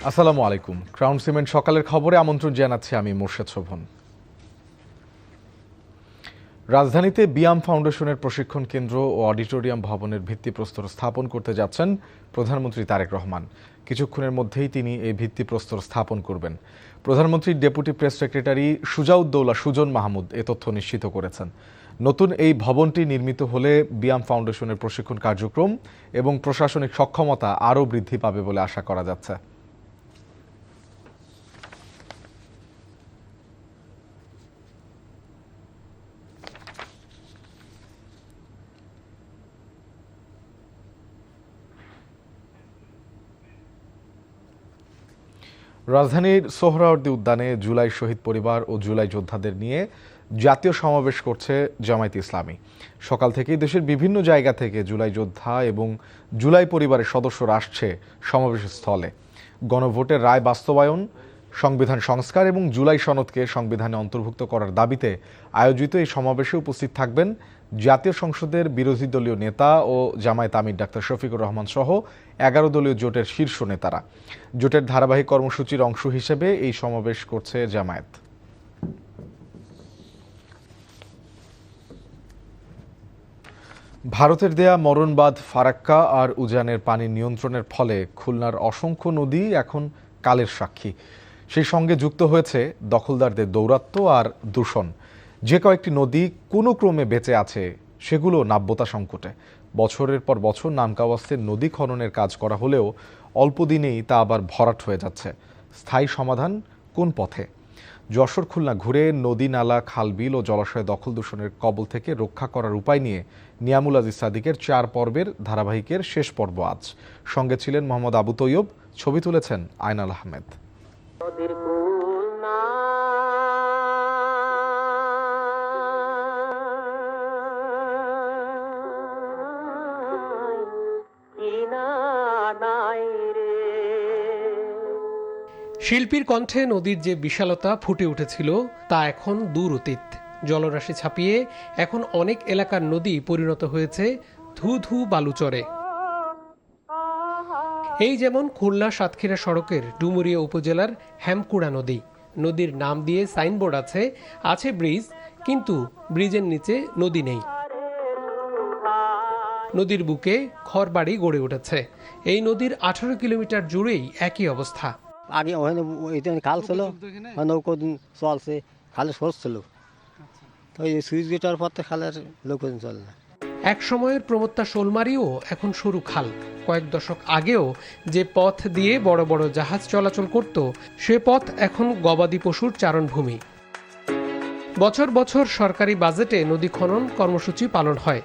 আসসালামু আলাইকুম। Crown cement সকালের খবরে আমন্ত্রণ জানাচ্ছি আমি মোর্শেদ শোভন। রাজধানীতে বিয়াম ফাউন্ডেশনের প্রশিক্ষণ কেন্দ্র ও অডিটোরিয়াম ভবনের ভিত্তিপ্রস্তর স্থাপন করতে যাচ্ছেন প্রধানমন্ত্রী তারেক রহমান। কিছুক্ষণের মধ্যেই তিনি এই ভিত্তিপ্রস্তর স্থাপন করবেন। প্রধানমন্ত্রীর deputy press secretary Shujauddaula Sujan Mahmud এ তথ্য নিশ্চিত করেছেন। নতুন এই ভবনটি নির্মিত হলে বিয়াম ফাউন্ডেশনের প্রশিক্ষণ কার্যক্রম এবং প্রশাসনিক সক্ষমতা আরও বৃদ্ধি পাবে বলে আশা করা যাচ্ছে। রাজধানীর সোহরাওয়ার্দী উদ্যানে জুলাই শহীদ পরিবার ও জুলাই যোদ্ধাদের নিয়ে জাতীয় সমাবেশ করছে জামায়াতে ইসলামী। সকাল থেকেই দেশের বিভিন্ন জায়গা থেকে জুলাই যোদ্ধা এবং জুলাই পরিবারের সদস্যরা আসছে সমাবেশ স্থলে। গণভোটের রায় বাস্তবায়ন, সংবিধান সংস্কার এবং জুলাই সনদকে সংবিধানে অন্তর্ভুক্ত করার দাবিতে আয়োজিত এই সমাবেশে উপস্থিত থাকবেন জাতীয় সংসদের বিরোধী দলীয় নেতা ও জামায়াত আমির ডাক্তার শফিকুর রহমান সহ 11 দলীয় জোটের শীর্ষ নেতারা। জোটের ধারাবাহিক কর্মসূচির অংশ হিসেবে এই সমাবেশ করছে জামায়াত। ভারতের দেয়া মরণবাঁধ ফারাক্কা আর উজানের পানি নিয়ন্ত্রণের ফলে খুলনার অসংখ্য নদী এখন কালের সাক্ষী। সেই সঙ্গে যুক্ত হয়েছে দখলদারদের দৌরাত্ম্য আর দূষণ। যে কয়েকটি নদী কোনো ক্রমে বেঁচে আছে সেগুলো নাব্যতা সংকটে। বছরের পর বছর নামকাওয়াস্তে নদী খননের কাজ করা হলেও অল্প দিনেই তা আবার ভরাট হয়ে যাচ্ছে। স্থায়ী সমাধান কোন পথে? যশোর খুলনা ঘুরে নদী, নালা, খালবিল ও জলাশয় দখল দূষণের কবল থেকে রক্ষা করার উপায় নিয়ে নিয়ামুল আজিজ সাদিকের 4 পর্বের ধারাবাহিকের শেষ পর্ব আজ। সঙ্গে ছিলেন মোহাম্মদ আবু তৈয়ব, ছবি তুলেছেন আয়নাল আহমেদ। শিল্পীর কণ্ঠে নদীর যে বিশালতা ফুটে উঠেছিল তা এখন দূর অতীত। জলরাশি ছাপিয়ে এখন অনেক এলাকার নদী পরিণত হয়েছে ধু ধু বালুচরে। এই যেমন খুলনা সাতক্ষীরা সড়কের ডুমুরিয়া উপজেলার হেমকুড়া নদী। নদীর নাম দিয়ে সাইনবোর্ড আছে ব্রিজ, কিন্তু ব্রিজের নিচে নদী নেই। নদীর বুকে ঘরবাড়ি গড়ে উঠেছে। এই নদীর 18 কিলোমিটার জুড়েই একই অবস্থা। আগে ওখানে খাল ছিল, নৌকো চলছে, খালে সোর্স ছিল, তো এই সুইচ গেটার পর তো খালের লোকজন চলে না। এক সময়ের প্রমত্তা শোলমারিও এখন সরু খাল। কয়েক দশক আগেও যে পথ দিয়ে বড় বড় জাহাজ চলাচল করত, সে পথ এখন গবাদি পশুর চারণভূমি। বছর বছর সরকারি বাজেটে নদী খনন কর্মসূচি পালন হয়।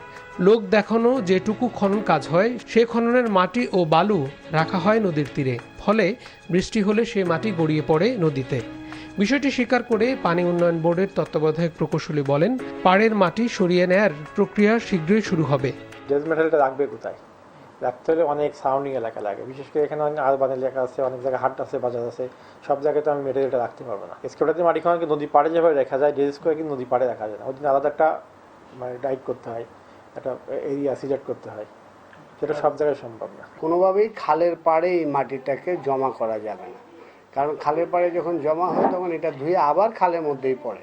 লোক দেখানো যেটুকু খনন কাজ হয়, সে খননের মাটি ও বালু রাখা হয় নদীর তীরে। ফলে বৃষ্টি হলে সে মাটি গড়িয়ে পড়ে নদীতে। বিষয়টি স্বীকার করে পানি উন্নয়ন বোর্ডের তত্ত্বাবধায়ক প্রকৌশলী বলেন, পাড়ের মাটি সরিয়ে নেয়ার প্রক্রিয়া শীঘ্রই শুরু হবে। ড্রেস মেটেরিয়ালটা রাখবে কোথায়? রাখতে হলে অনেক সারাউন্ডিং এলাকা লাগে, বিশেষ করে এখানে অনেক আরবান এলাকা আছে, অনেক জায়গায় হাট আছে, বাজার আছে, সব জায়গায় তো আমি মেটেরিয়ালটা রাখতে পারবো না। এক্সকেভেটরের মাটি খননকে নদী পাড়ে যেভাবে রাখা যায়, ড্রেস করে কিন্তু নদী পাড়ে রাখা যায় না। ওই দিন আলাদা একটা মানে ডাইট করতে হয়, একটা এরিয়া সিলেক্ট করতে হয়, যেটা সব জায়গায় সম্ভব না। কোনোভাবেই খালের পাড়ে এই মাটিটাকে জমা করা যাবে না, কারণ খালের পাড়ে যখন জমা হয় তখন এটা ধুয়ে আবার খালের মধ্যেই পড়ে।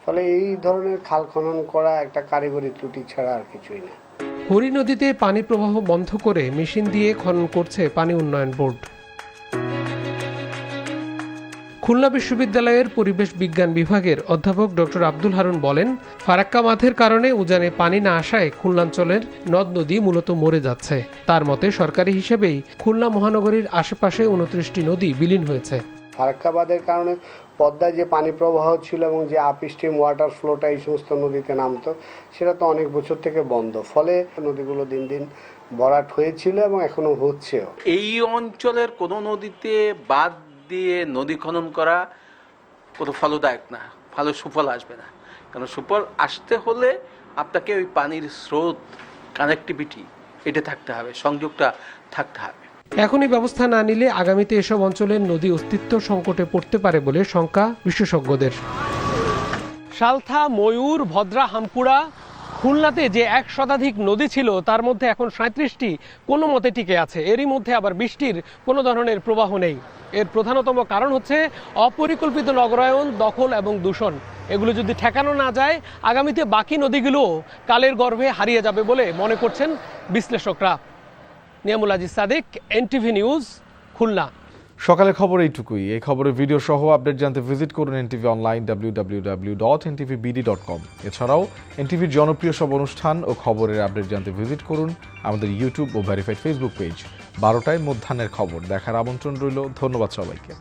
ফলে এই ধরনের খাল খনন করা একটা কারিগরি ত্রুটি ছাড়া আর কিছুই না। হরি নদীতে পানি প্রবাহ বন্ধ করে মেশিন দিয়ে খনন করছে পানি উন্নয়ন বোর্ড। খুলনা বিশ্ববিদ্যালয়ের পরিবেশ বিজ্ঞান বিভাগের অধ্যাপক ডক্টর আব্দুল হারুন বলেন, ফারাক্কা বাঁধের কারণে উজানে পানি না আসায় খুলনাঞ্চলের নদ নদী মূলত মরে যাচ্ছে। তার মতে সরকারি হিসেবেই খুলনা মহানগরীর আশেপাশে 29টি নদী বিলীন হয়েছে। ফারাক্কা বাঁধের কারণে পদ্মায় যে পানি প্রবাহ ছিল এবং যে আপস্ট্রিম ওয়াটার ফ্লোটা এই সমস্ত নদীতে নামতো, সেটা তো অনেক বছর থেকে বন্ধ। ফলে নদীগুলো দিন দিন ভরাট হয়েছিল এবং এখনো হচ্ছেও। এই অঞ্চলের কোনো নদীতে বাঁধ দিয়ে নদী খনন করা কোনো ফলদায়ক না, ভালো সুফল আসবে না। কারণ সুফল আসতে হলে আপনাকে ওই পানির স্রোত, কানেক্টিভিটি এটা থাকতে হবে, সংযোগটা থাকতে হবে। এখনই ব্যবস্থা না নিলে আগামীতে এসব অঞ্চলের নদী অস্তিত্ব সংকটে পড়তে পারে বলে শঙ্কা বিশেষজ্ঞদের। সালথা, ময়ূর, ভদ্রা, হামকুড়া খুলনাতে যে 1 শতাধিক নদী ছিল তার মধ্যে এখন 37টি কোনো মতে টিকে আছে। এরই মধ্যে আবার বৃষ্টির কোনো ধরনের প্রবাহ নেই। এর প্রধানতম কারণ হচ্ছে অপরিকল্পিত নগরায়ন, দখল এবং দূষণ। এগুলো যদি ঠেকানো না যায় আগামীতে বাকি নদীগুলো কালের গর্ভে হারিয়ে যাবে বলে মনে করছেন বিশ্লেষকরা। Niyamul Aziz Sadiq, NTV news, Khulna. সকালের খবর এইটুকুই। এই খবরের ভিডিও সহ আপডেট জানতে ভিজিট করুন NTV অনলাইন www.ntvbd.com। এছাড়াও NTVর জনপ্রিয় সব অনুষ্ঠান ও খবরের আপডেট জানতে ভিজিট করুন আমাদের ইউটিউব ও ভেরিফাইড ফেসবুক পেজ। 12টায় মধ্যাহ্নের খবর দেখার আমন্ত্রণ রইল। ধন্যবাদ সবাইকে।